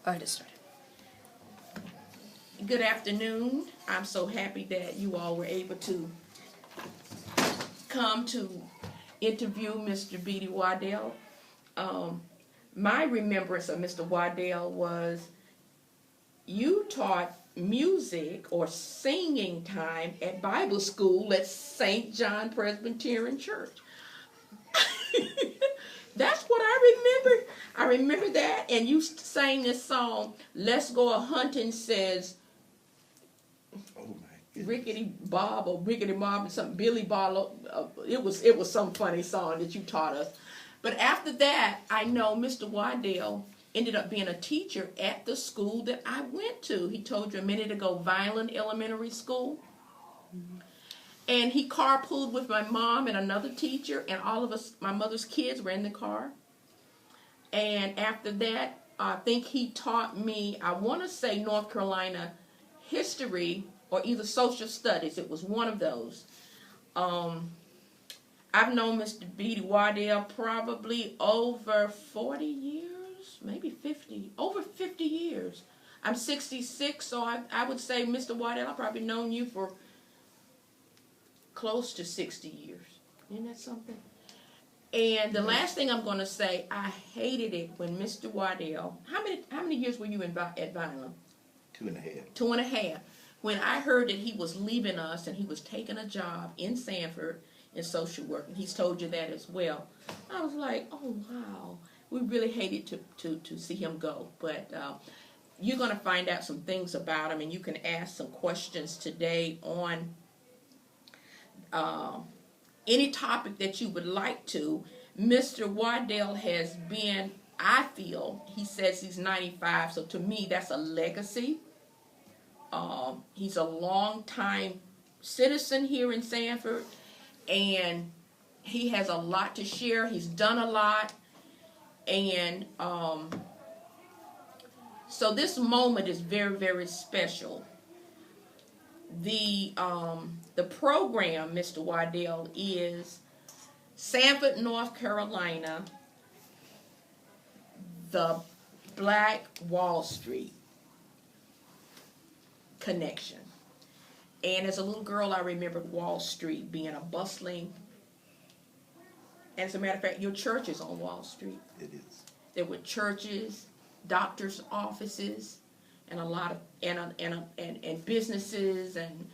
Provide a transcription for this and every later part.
Go ahead and start. Good afternoon. I'm so happy that you all were able to come to interview Mr. Beady Waddell. My remembrance of Mr. Waddell was you taught music or singing time at Bible school at St. John Presbyterian Church. That's what I remember. I remember that, and you sang this song, "Let's Go a Hunting," says Rickety Bob or Rickety Bob and something, Billy Bob. It was some funny song that you taught us. But after that, I know Mr. Waddell ended up being a teacher at the school that I went to. He told you a minute ago, Violin Elementary School. Mm-hmm. And he carpooled with my mom and another teacher, and all of us, my mother's kids, were in the car. And after that, I think he taught me, I want to say North Carolina history or either social studies. It was one of those. I've known Mr. Beady Waddell probably over 40 years, maybe 50, over 50 years. I'm 66, so I would say, Mr. Waddell, I've probably known you for close to 60 years. Isn't that something? And the last thing I'm going to say, I hated it when Mr. Waddell, how many years were you at Violin? 2.5. 2.5. When I heard that he was leaving us and he was taking a job in Sanford in social work, and he's told you that as well, I was like, oh, wow. We really hated to see him go. But you're going to find out some things about him, and you can ask some questions today on any topic that you would like to. Mr. Waddell has been, I feel, he says he's 95, so to me that's a legacy. He's a long-time citizen here in Sanford, and he has a lot to share. He's done a lot, and so this moment is very, very special. The program, Mr. Waddell, is Sanford, North Carolina, the Black Wall Street connection. And as a little girl, I remembered Wall Street being a bustling, and as a matter of fact, your church is on Wall Street. It is. There were churches, doctors' offices, and a lot of and businesses, and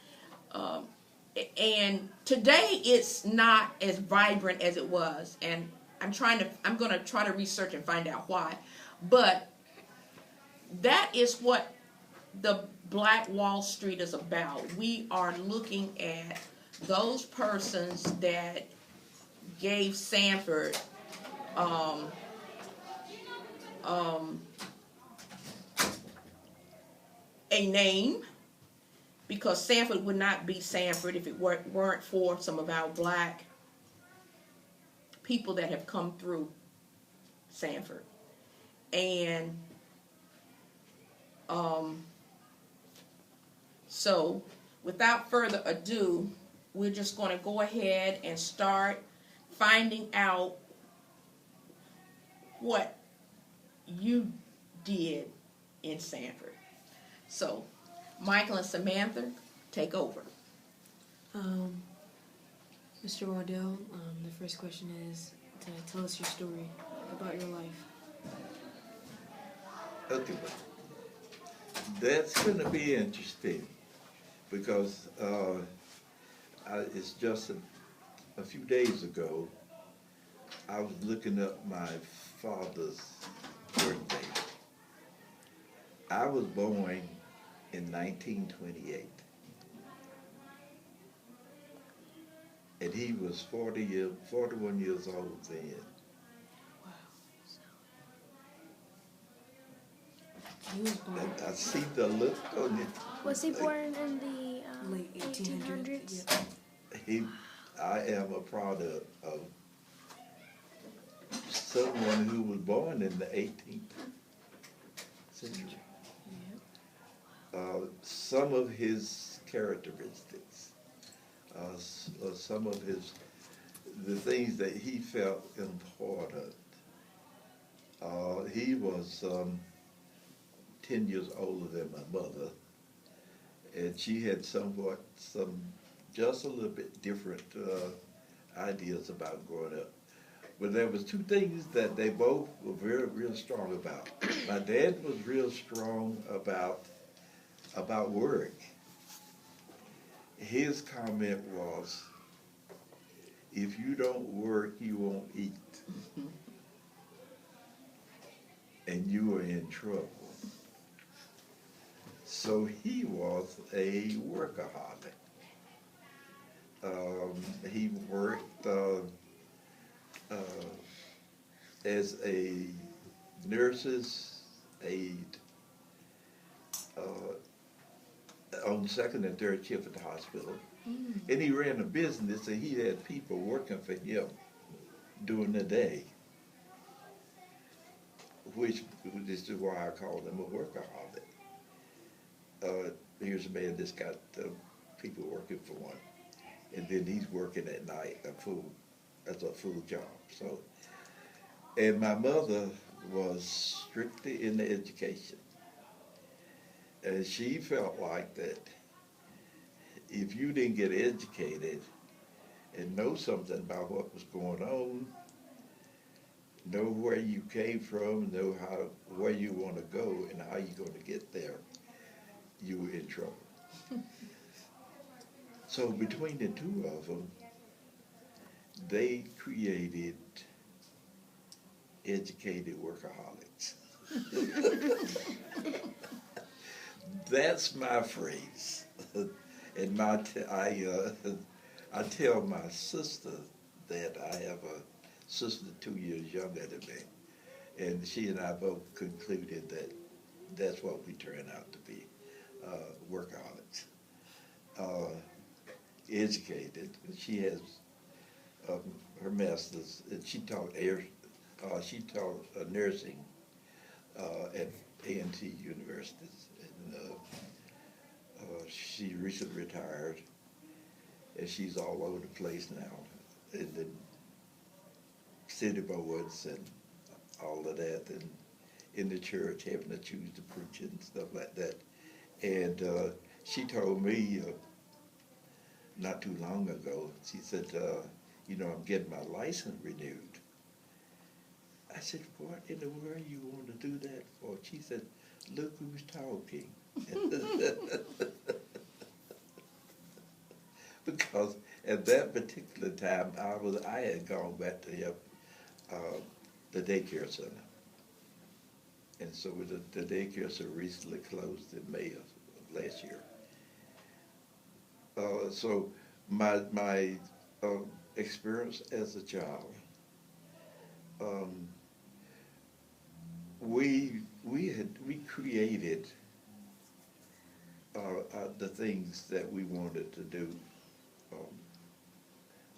today it's not as vibrant as it was, and I'm going to try to research and find out why, but that is what the Black Wall Street is about. We are looking at those persons that gave Sanford a name, because Sanford would not be Sanford if it weren't for some of our black people that have come through Sanford. And so without further ado, we're just going to go ahead and start finding out what you did in Sanford. So, Michael and Samantha, take over. Mr. Waddell, the first question is to tell us your story about your life. Okay, that's going to be interesting because it's just a few days ago, I was looking up my father's birthday. I was born in 1928, and he was 41 years old then. Wow. He was born. I see the look on it. Was he born in the Late 1800s? Yeah. I am a product of someone who was born in the 18th century. Some of his characteristics, some of the things that he felt important. He was 10 years older than my mother, and she had some just a little bit different ideas about growing up. But there was two things that they both were real strong about. My dad was real strong about work. His comment was, if you don't work, you won't eat. And you are in trouble. So he was a workaholic. He worked as a nurse's aide on second and third shift at the hospital. And he ran a business, and he had people working for him during the day, which is why I call him a workaholic. Here's a man that's got people working for one, and then he's working at night, that's a full job. So, and my mother was strictly in the education, and she felt like that if you didn't get educated and know something about what was going on, know where you came from, know where you want to go and how you're going to get there, you were in trouble. So between the two of them, they created educated workaholics. That's my phrase. And I tell my sister that I have a sister 2 years younger than me, and she and I both concluded that that's what we turn out to be, workaholics. Educated. She has her master's, and she taught nursing at A&T universities, and she recently retired, and she's all over the place now in the city boards and all of that, and in the church having to choose to preach and stuff like that. And she told me not too long ago, she said, I'm getting my license renewed. I said, what in the world you want to do that for? She said, look who's talking. Because at that particular time, I had gone back to help the daycare center. And so the daycare center recently closed in May of last year. So my experience as a child, we created the things that we wanted to do.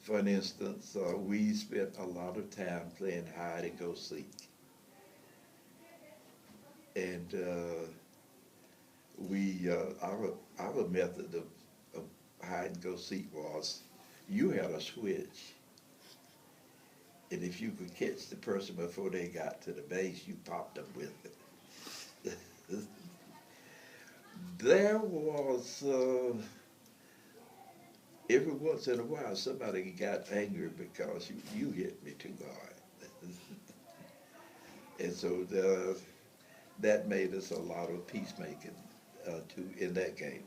For instance, we spent a lot of time playing hide and go seek, and our method of hide and go seek was you had a switch, and if you could catch the person before they got to the base, you popped them with it. There was every once in a while somebody got angry because you hit me too hard. And so that made us a lot of peacemaking in that game.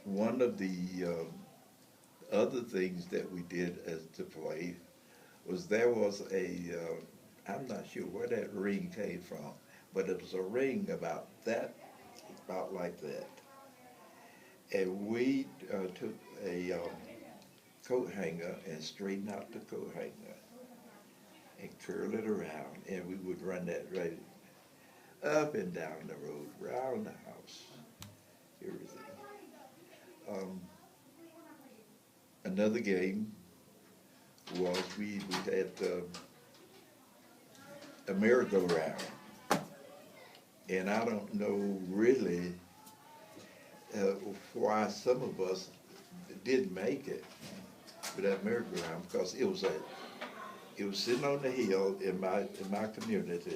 One of the other things that we did as to play was there was I'm not sure where that ring came from, but it was a ring about like that. And we took a coat hanger and straightened out the coat hanger and curl it around, and we would run that right up and down the road, around the house, everything. Another game was we had a merry-go-round, and I don't know really why some of us didn't make it with that merry-go-round, because it was sitting on the hill in my community.